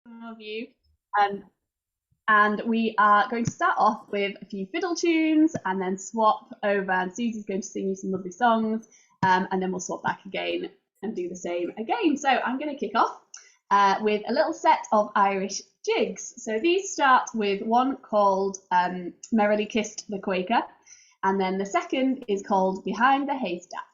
some of you. Um, and we are going to start off with a few fiddle tunes and then swap over. And Susie's going to sing you some lovely songs, and then we'll swap back again and do the same again. So I'm going to kick off with a little set of Irish jigs. So these start with one called Merrily Kissed the Quaker, and then the second is called Behind the Haystack.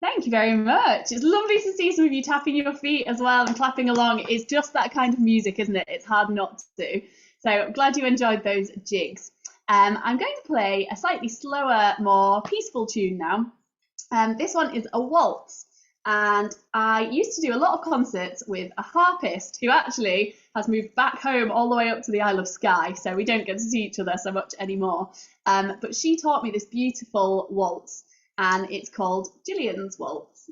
Thank you very much. It's lovely to see some of you tapping your feet as well and clapping along. It's just that kind of music, isn't it? It's hard not to. So I'm glad you enjoyed those jigs. I'm going to play a slightly slower, more peaceful tune now. This one is a waltz. And I used to do a lot of concerts with a harpist who actually has moved back home all the way up to the Isle of Skye, so we don't get to see each other so much anymore. But she taught me this beautiful waltz, and it's called Gillian's Waltz.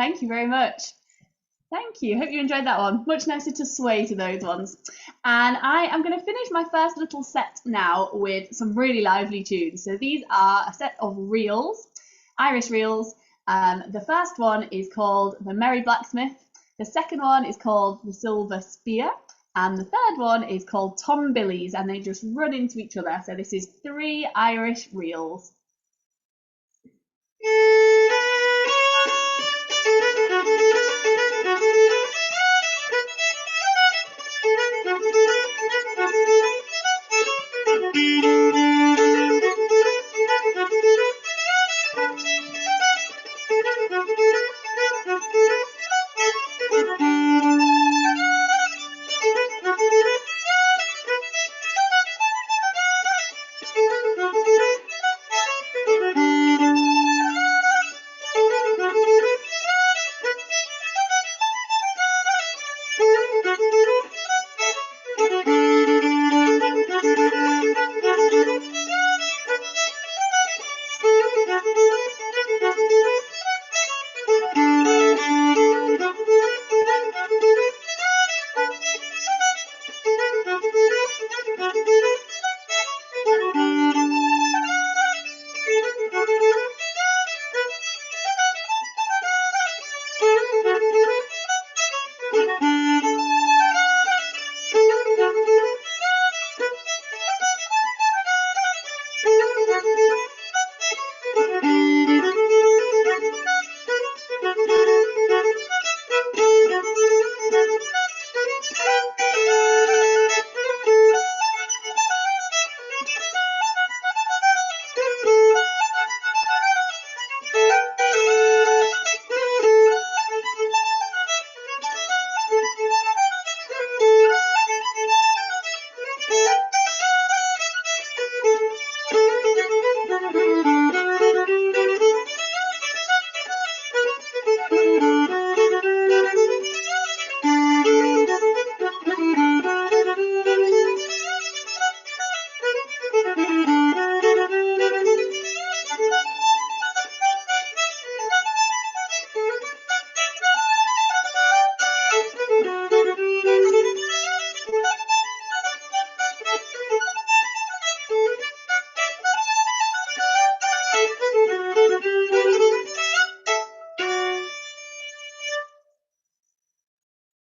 Thank you very much. Thank you. Hope you enjoyed that one. Much nicer to sway to those ones. And I am going to finish my first little set now with some really lively tunes. So these are a set of reels, Irish reels. The first one is called The Merry Blacksmith. The second one is called The Silver Spear. And the third one is called Tom Billy's, and they just run into each other. So this is 3 Irish reels.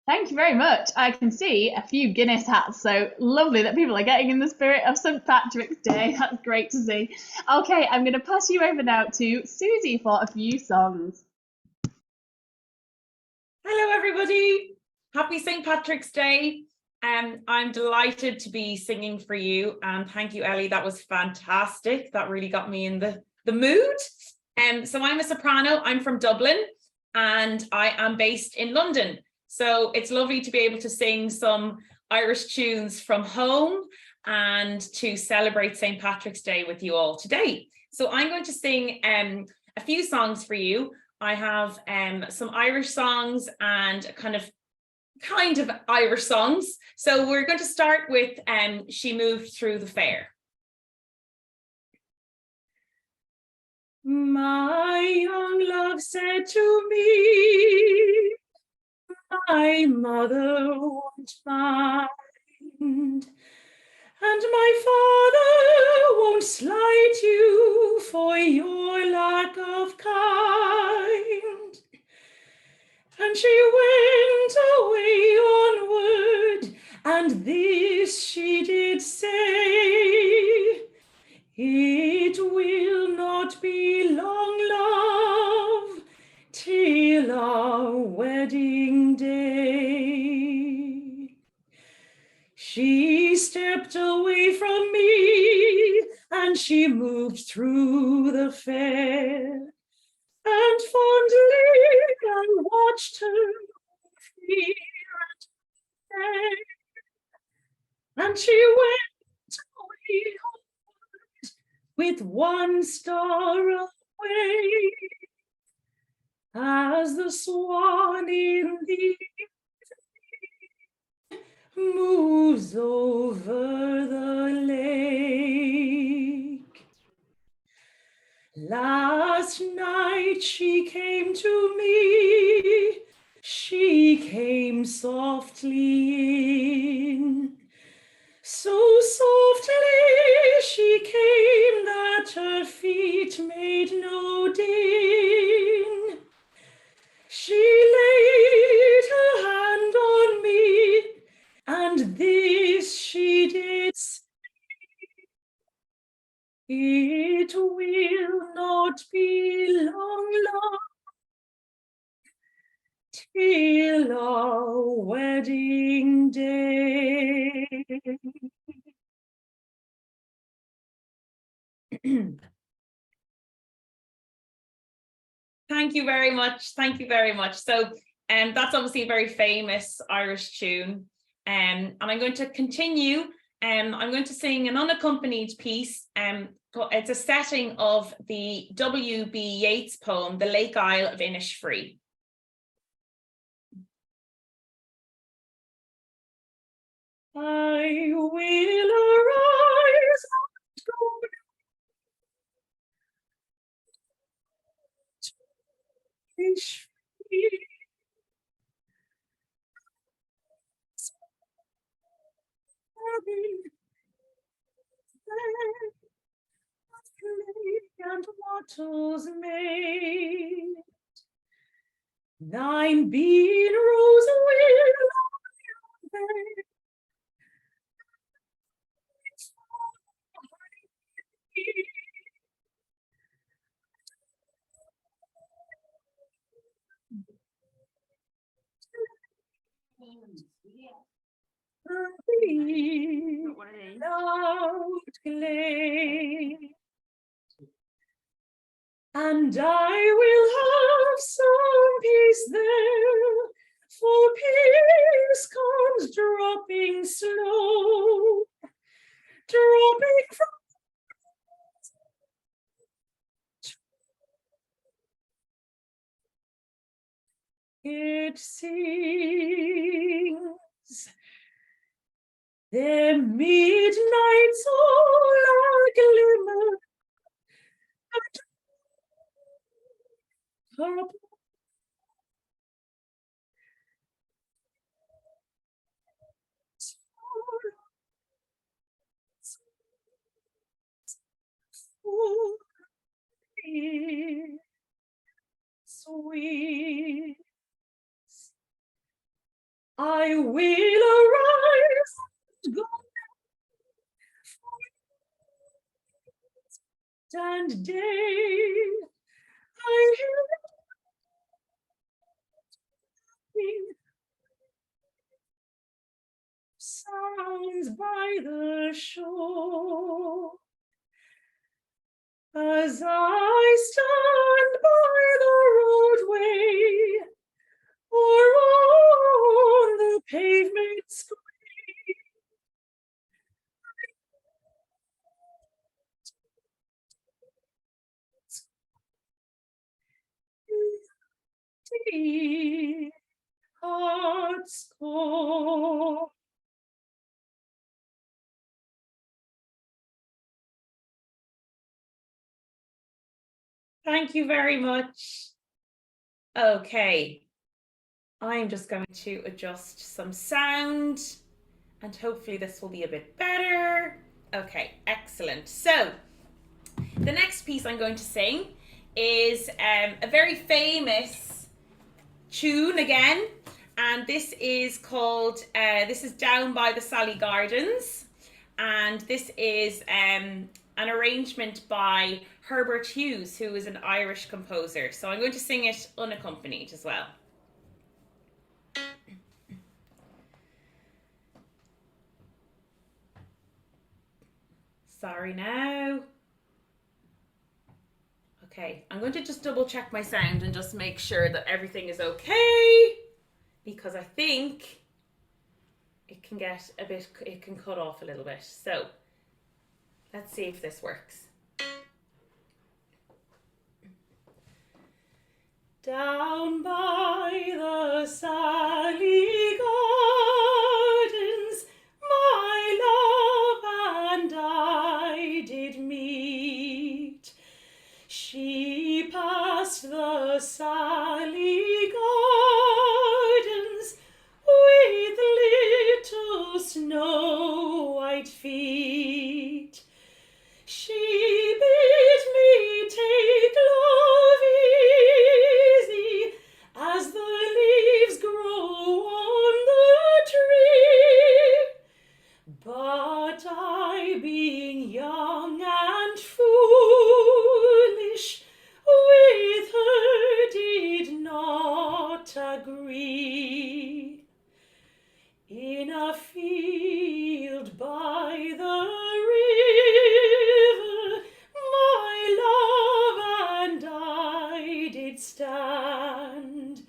Thank you very much. I can see a few Guinness hats, so lovely that people are getting in the spirit of St. Patrick's Day. That's great to see. Okay, I'm going to pass you over now to Susie for a few songs. Hello, everybody. Happy St. Patrick's Day. I'm delighted to be singing for you, and thank you, Ellie. That was fantastic. That really got me in the mood. So I'm a soprano. I'm from Dublin, and I am based in London. So it's lovely to be able to sing some Irish tunes from home and to celebrate St. Patrick's Day with you all today. So I'm going to sing a few songs for you. I have some Irish songs and kind of Irish songs. So we're going to start with She Moved Through the Fair. My young love said to me, my mother won't mind, and my father won't slight you for your lack of kind. And she went away onward, and this she did say, it will not be long, love, till our wedding day. She stepped away from me, and she moved through the fair, and fondly I watched her fear and day, and she went away homeward with one star away, as the swan in the evening moves over the lake. Last night she came to me, she came softly in, so softly she came that her feet made no din. She laid her hand on me, and this she did say, it will not be long till our wedding day. Thank you very much. Thank you very much. So that's obviously a very famous Irish tune. And I'm going to continue. I'm going to sing an unaccompanied piece. It's a setting of the W.B. Yeats poem, The Lake Isle of Innisfree. I will arise and go to Innisfree. And wattles made, 9 bean rows will loud glade. And I will have some peace there, for peace comes dropping slow, dropping from it sings. The midnights all are glimmer, and sweet. I will arise and go and day. I hear sounds by the shore. As I stand by the roadway or on the pavement screen, deep heart's core. Thank you very much. Okay, I'm just going to adjust some sound and hopefully this will be a bit better. Okay, excellent. So the next piece I'm going to sing is a very famous tune again, and this is called, this is Down by the Sally Gardens, and this is an arrangement by Herbert Hughes, who is an Irish composer. So I'm going to sing it unaccompanied as well. Sorry now. Okay, I'm going to just double check my sound and just make sure that everything is okay, because I think it can get a bit, it can cut off a little bit. So let's see if this works. Down by the Sally Gardens, my love and I did meet. She the Sally Gardens with little snow white feet. She bid me take love easy as the leaves grow on the tree. But I, being young and foolish, with her did not agree. In a field by the river, my love and I did stand,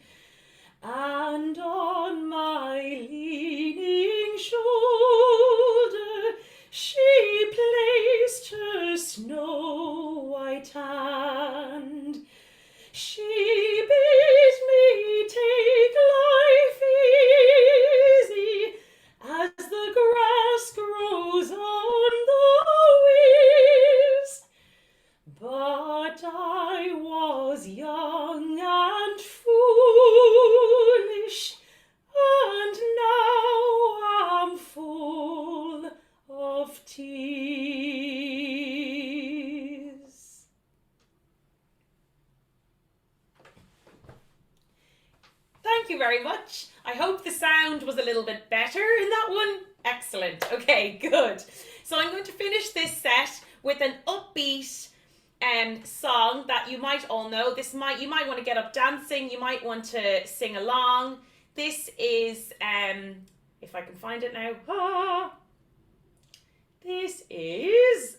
and on my leaning shoulder she placed her snow white hand. She bid me take life easy as the grass grows on the waves. But I was young and foolish, and now I'm full of tears. Thank you very much. I hope the sound was a little bit better in that one. Excellent. Okay, good. So I'm going to finish this set with an upbeat song that you might all know. You might want to get up dancing. You might want to sing along. This is, if I can find it now. This is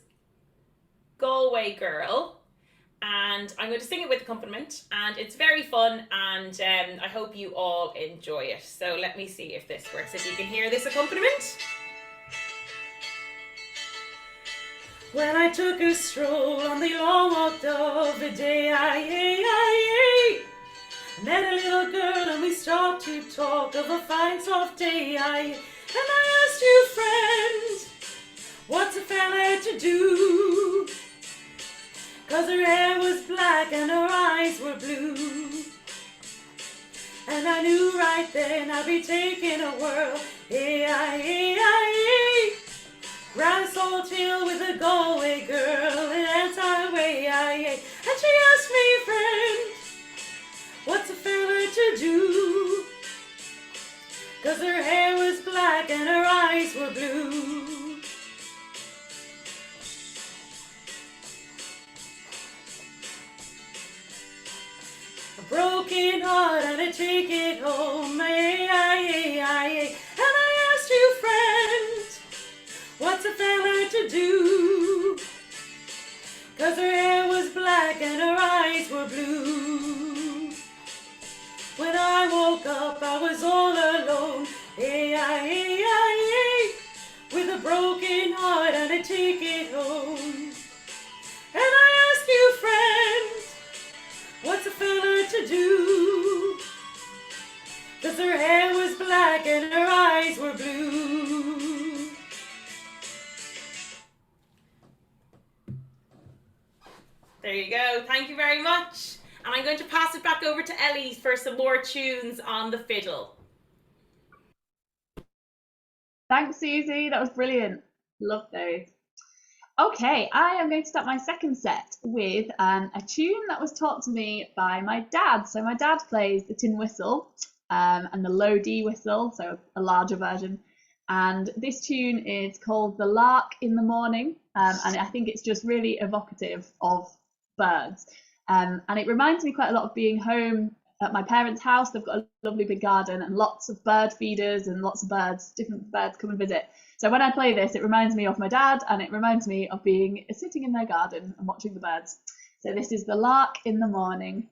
Galway Girl. And I'm going to sing it with accompaniment, and it's very fun, and I hope you all enjoy it. So let me see if this works, if you can hear this accompaniment. When I took a stroll on the long walk of the day, I met a little girl and we stopped to talk of a fine soft day. And I asked you, friend, what's a fella to do? 'Cause her hair was black and her eyes were blue. And I knew right then I'd be taking a whirl. Round a Salt Hill with a Galway girl, and that's our way. And she asked me, friend, what's a fella to do? 'Cause her hair was black and her eyes were blue. Broken heart and a ticket home. And I asked you, friend, what's a fella to do? 'Cause her hair was black and her eyes were blue. When I woke up, I was all alone. With a broken heart and a ticket home. And I asked you, friend, what's a fella to do? 'Cause her hair was black and her eyes were blue. There you go. Thank you very much. And I'm going to pass it back over to Ellie for some more tunes on the fiddle. Thanks, Susie. That was brilliant. Love those. Okay, I am going to start my second set with a tune that was taught to me by my dad. So my dad plays the tin whistle and the low D whistle, so a larger version. And this tune is called The Lark in the Morning, and I think it's just really evocative of birds. And it reminds me quite a lot of being home at my parents' house. They've got a lovely big garden and lots of bird feeders and lots of birds, different birds come and visit. So when I play this, it reminds me of my dad, and it reminds me of being sitting in their garden and watching the birds. So this is The Lark in the Morning.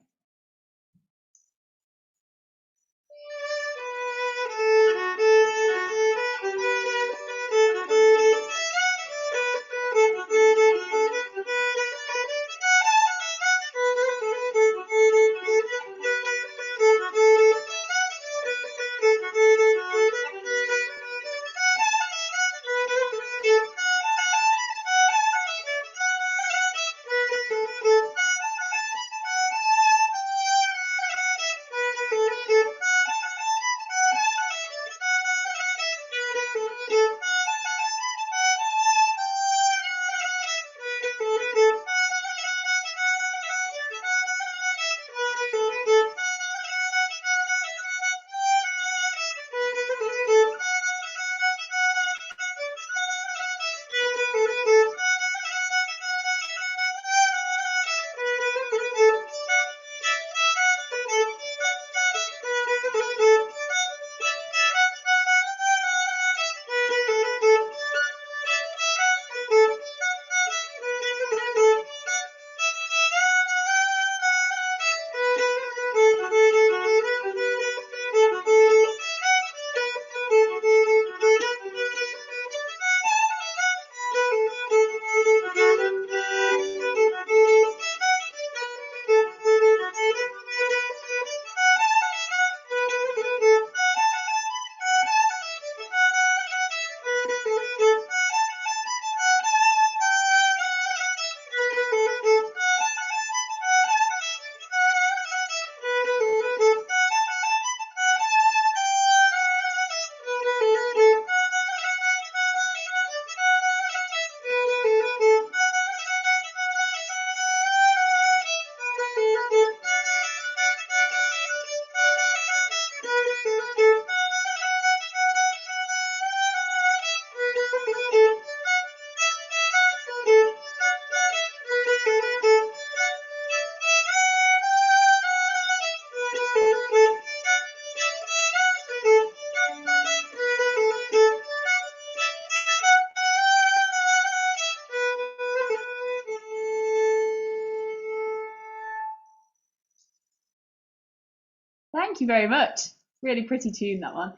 Thank you very much. Really pretty tune, that one.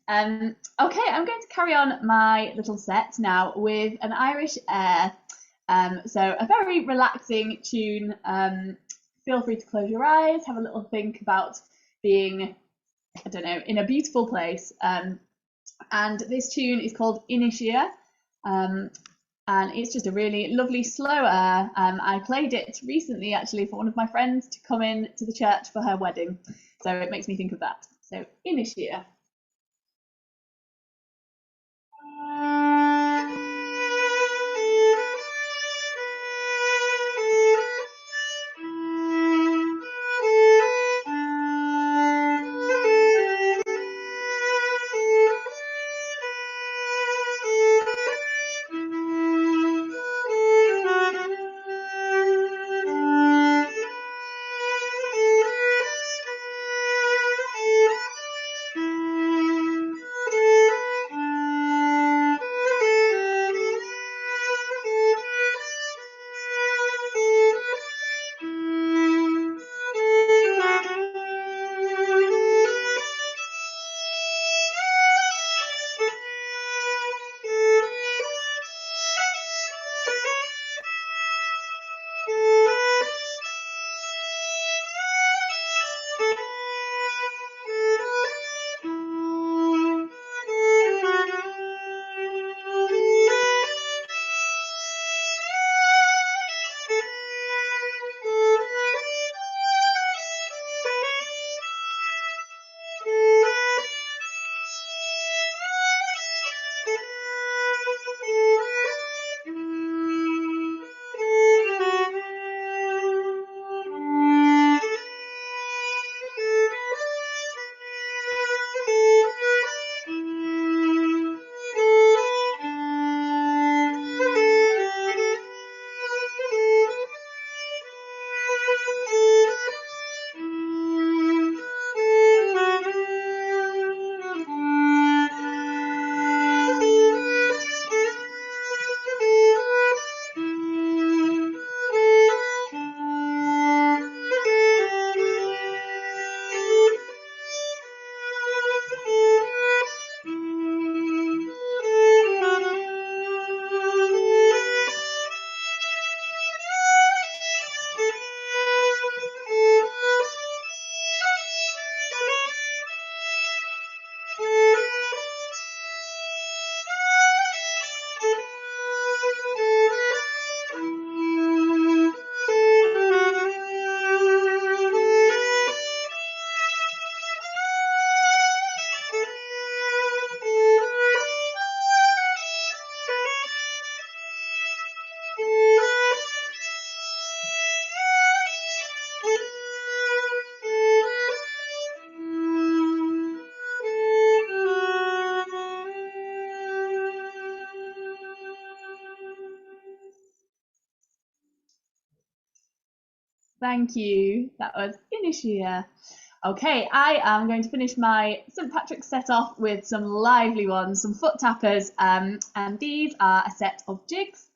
Okay, I'm going to carry on my little set now with an Irish air. So a very relaxing tune. Feel free to close your eyes, have a little think about being, I don't know, in a beautiful place. And this tune is called Iniscia. And it's just a really lovely slow air. I played it recently actually for one of my friends to come in to the church for her wedding. So it makes me think of that. So Iniscia. Thank you. That was Iniscia. Okay, I am going to finish my St. Patrick's set off with some lively ones, some foot tappers, and these are a set of jigs.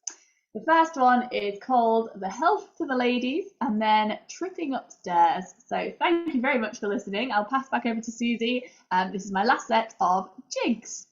The first one is called The Health to the Ladies and then Tripping Upstairs. So thank you very much for listening. I'll pass back over to Susie. This is my last set of jigs.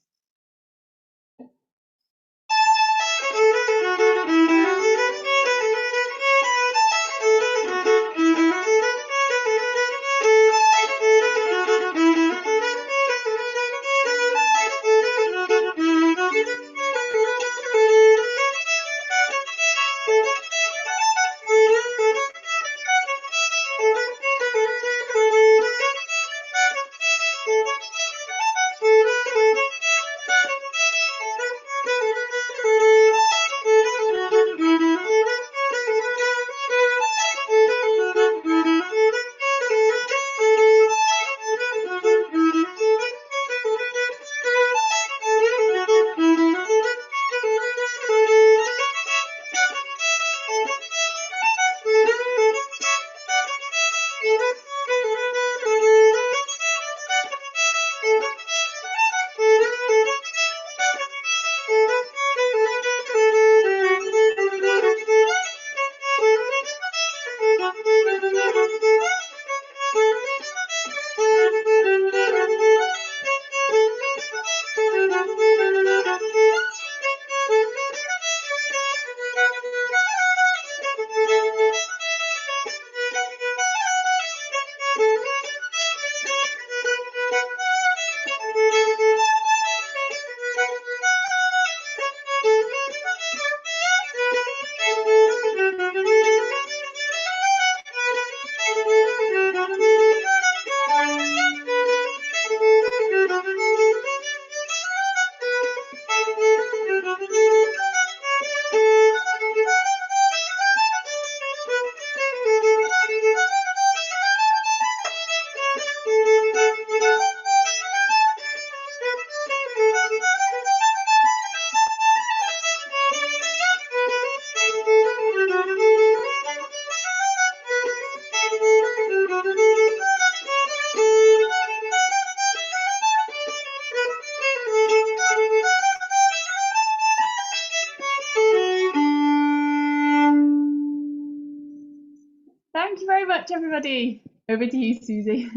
Thank you very much, everybody. Over to you, Susie.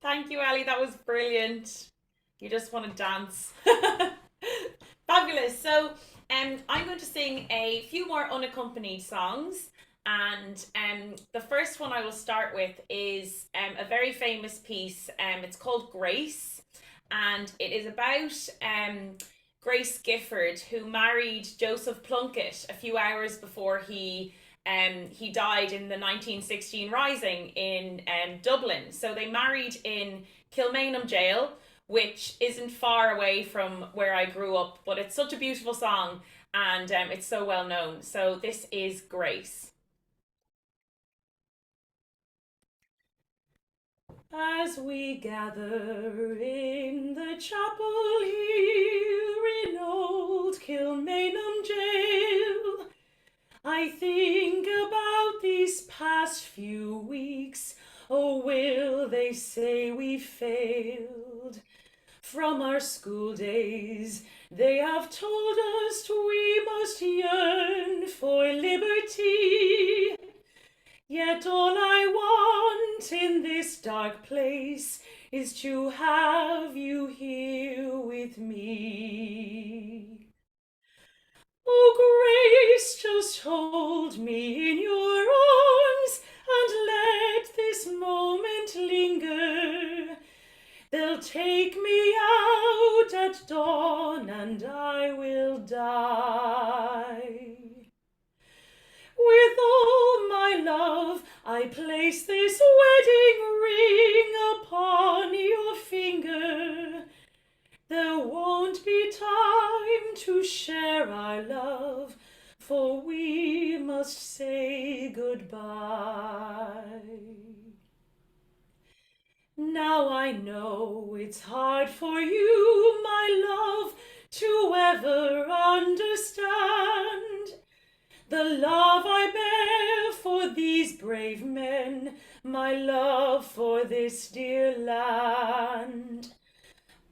Thank you, Ellie. That was brilliant. You just want to dance. Fabulous. So I'm going to sing a few more unaccompanied songs. And the first one I will start with is a very famous piece. It's called Grace. And it is about Grace Gifford, who married Joseph Plunkett a few hours before he died in the 1916 Rising in Dublin. So they married in Kilmainham Jail, which isn't far away from where I grew up, but it's such a beautiful song and it's so well known. So this is Grace. As we gather in the chapel here in old Kilmainham Jail, I think about these past few weeks. Oh, will they say we failed? From our school days, they have told us we must yearn for liberty. Yet all I want in this dark place is to have you here with me. Oh, Grace, just hold me in your arms and let this moment linger. They'll take me out at dawn and I will die. With all my love, I place this wedding ring upon your finger. There won't be time to share our love, for we must say goodbye. Now I know it's hard for you, my love, to ever understand the love I bear for these brave men, my love for this dear land.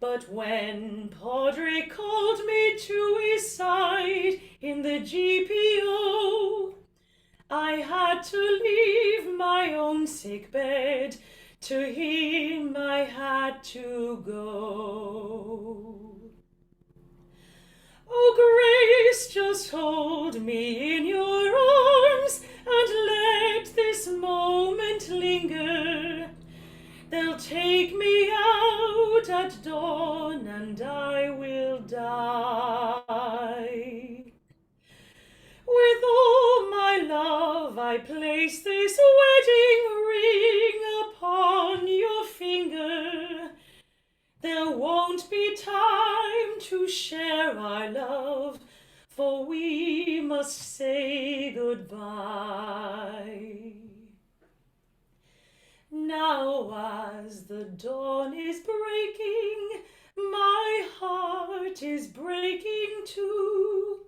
But when Padraig called me to his side in the GPO, I had to leave my own sick bed. To him I had to go. Oh, Grace, just hold me in your arms and let this moment linger. They'll take me out at dawn and I will die. With all my love, I place this wedding ring upon your finger. There won't be time to share our love, for we must say goodbye. Now as the dawn is breaking, my heart is breaking too.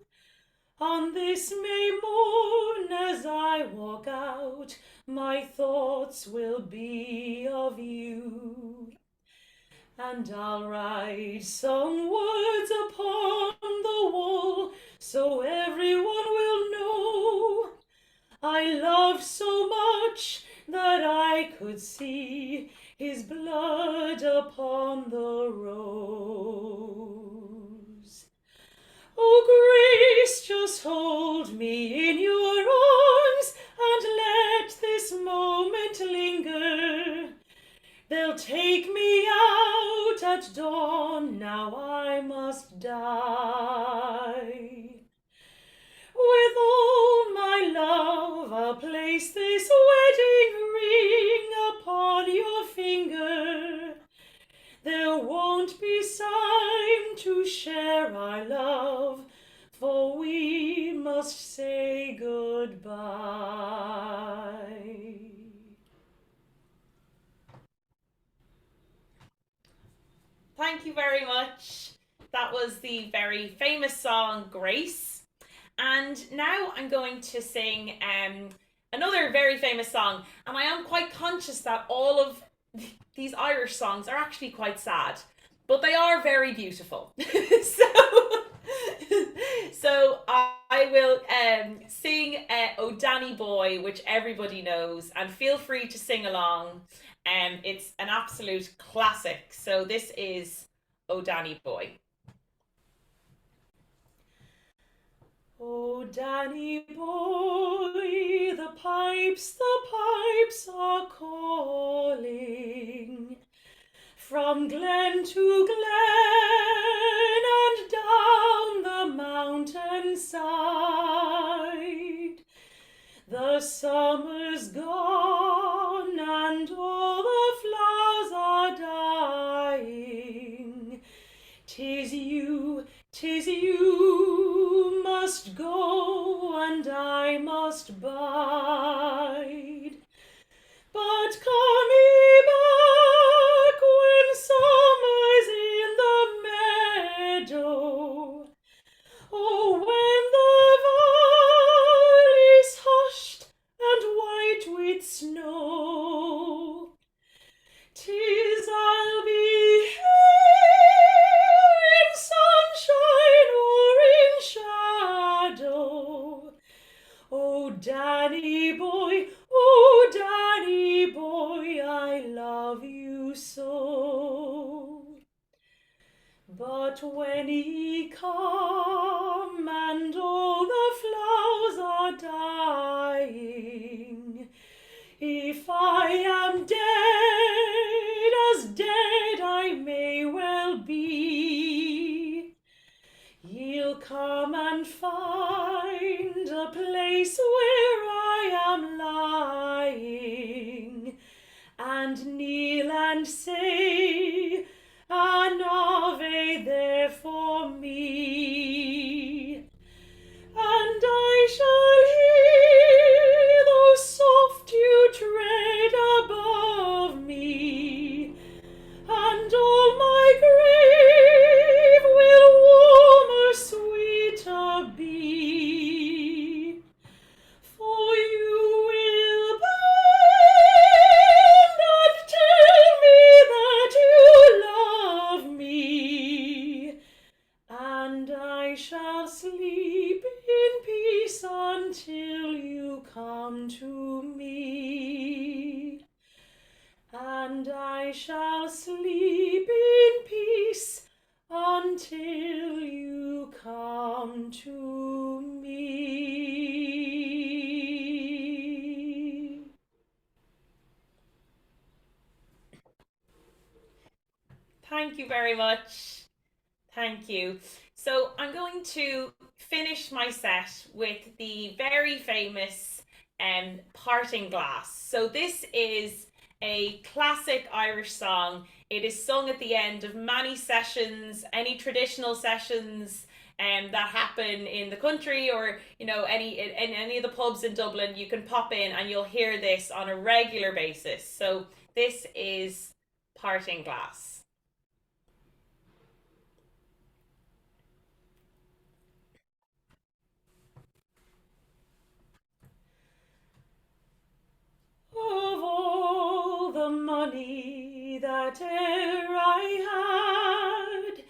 On this May morn as I walk out, my thoughts will be of you. And I'll write some words upon the wall so everyone will know I love so much that I could see his blood upon the rose. Oh, Grace, just hold me in your arms and let this moment linger. They'll take me out at dawn, now I must die. With all my love, I'll place this wedding ring upon your finger. There won't be time to share our love, for we must say goodbye. Thank you very much. That was the very famous song, Grace. And now I'm going to sing another very famous song. And I am quite conscious that all of these Irish songs are actually quite sad, but they are very beautiful. so I will sing Oh Danny Boy, which everybody knows, and feel free to sing along. It's an absolute classic. So this is Oh Danny Boy. Oh Danny boy, the pipes are calling from glen to glen and down the mountain side. The summer's gone and all the flowers are dying. 'Tis you must go and I must bide. But come ye back when summer's in the meadow. Oh, when the valley's hushed and white with snow, 'tis I'll be here in sunshine or in shadow. Oh, Danny boy, I love you so. But when ye come and all the flowers are dying, if I am dead, as dead I may well be, ye'll come and find a place where I am lying, and kneel and say an Ave there for me. And I shall hear those soft dew tread above me, and all my grave will warmer, sweeter be. For you will bend and tell me that you love me, and I shall sleep in peace until you come to me. And I shall sleep in peace until you come to me. Thank you very much. Thank you. So I'm going to finish my set with the very famous Parting Glass. So this is a classic Irish song. It is sung at the end of many sessions, any traditional sessions that happen in the country, or in any of the pubs in Dublin. You can pop in and you'll hear this on a regular basis. So this is Parting Glass. Of all the money that e'er I had,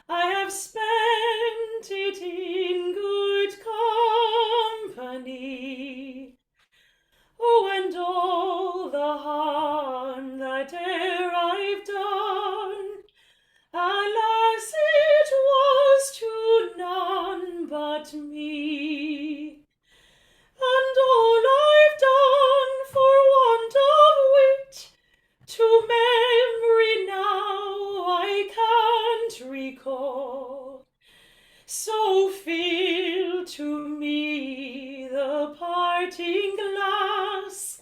I have spent it in good company. Oh, and all the harm that e'er I've done, alas, it was to none but me. And all I've done for want of wit, to memory now I can't recall. So fill to me the parting glass.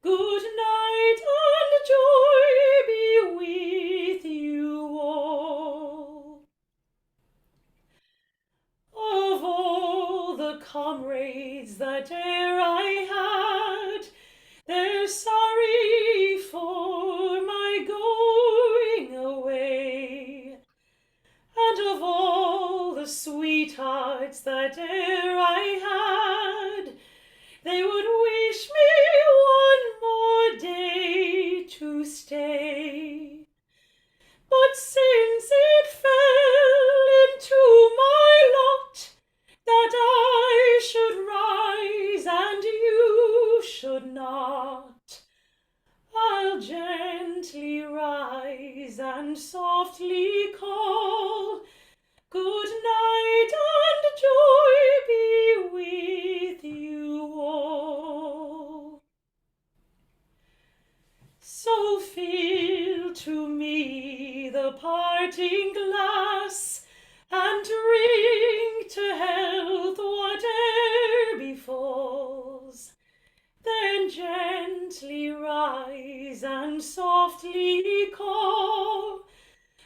Good night and joy be with you all. Of all the comrades that e'er I had, they're sorry for my going away. And of all the sweethearts that e'er I had, they would wish me one more day to stay. But since it fell into my lot that I not. I'll gently rise and softly call, good night and joy be with you all. So fill to me the parting glass, and drink to health whate'er befalls. Then gently rise and softly call,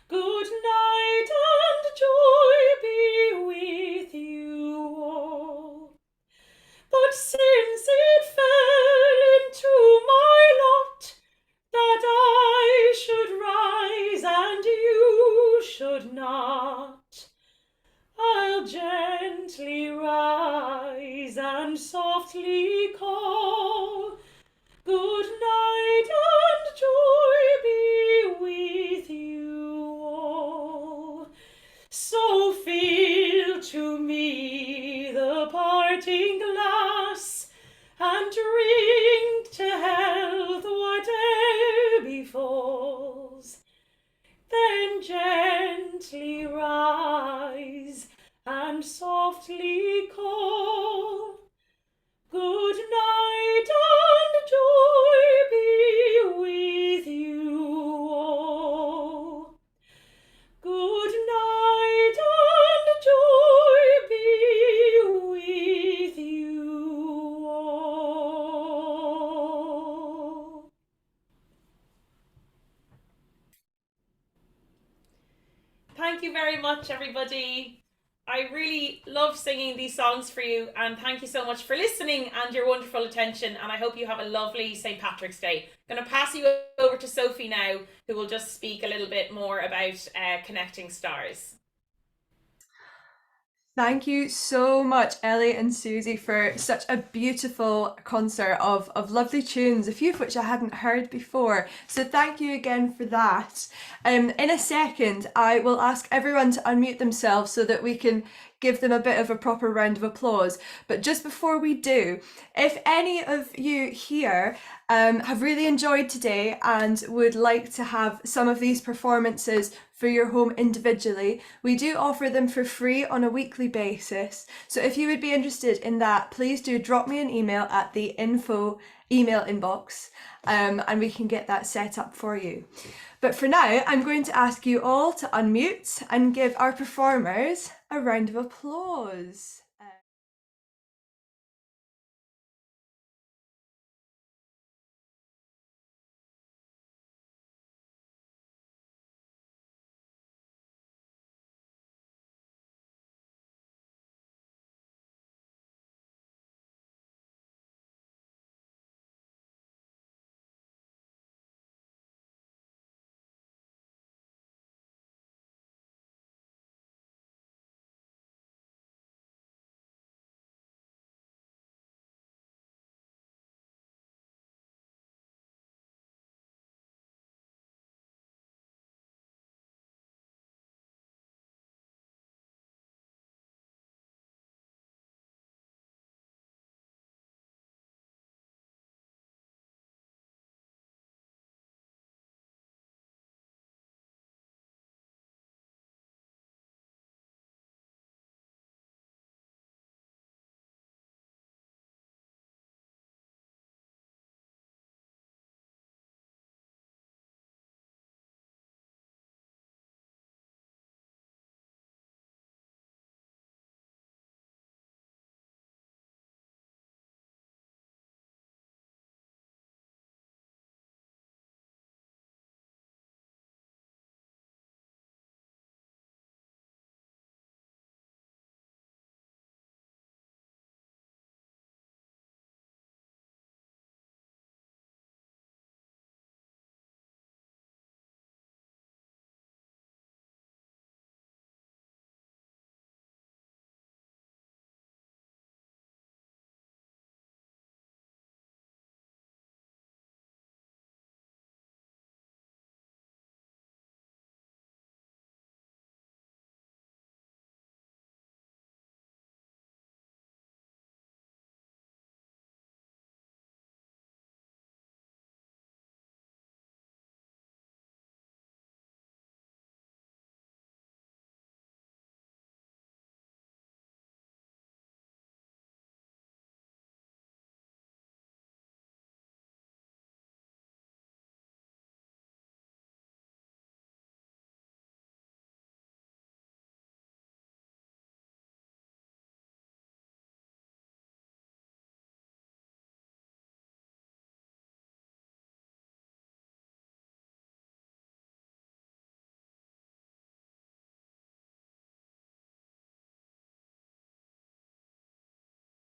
good night and joy be with you all. But since it fell into my lot that I should rise and you should not, I'll gently rise and softly call, good night and joy be with you all. So fill to me the parting glass, and drink to health whate'er befalls. Then gently rise and softly call, good night and joy be with you all. Good night and joy be with you all. Thank you very much, everybody. I really love singing these songs for you, and thank you so much for listening and your wonderful attention, and I hope you have a lovely St. Patrick's Day. I'm going to pass you over to Sophie now, who will just speak a little bit more about connecting stars. Thank you so much, Ellie and Susie, for such a beautiful concert of lovely tunes, a few of which I hadn't heard before. So thank you again for that. In a second, I will ask everyone to unmute themselves so that we can give them a bit of a proper round of applause. But just before we do, if any of you here have really enjoyed today and would like to have some of these performances for your home individually, we do offer them for free on a weekly basis. So if you would be interested in that, please do drop me an email at the info email inbox and we can get that set up for you. But for now, I'm going to ask you all to unmute and give our performers a round of applause.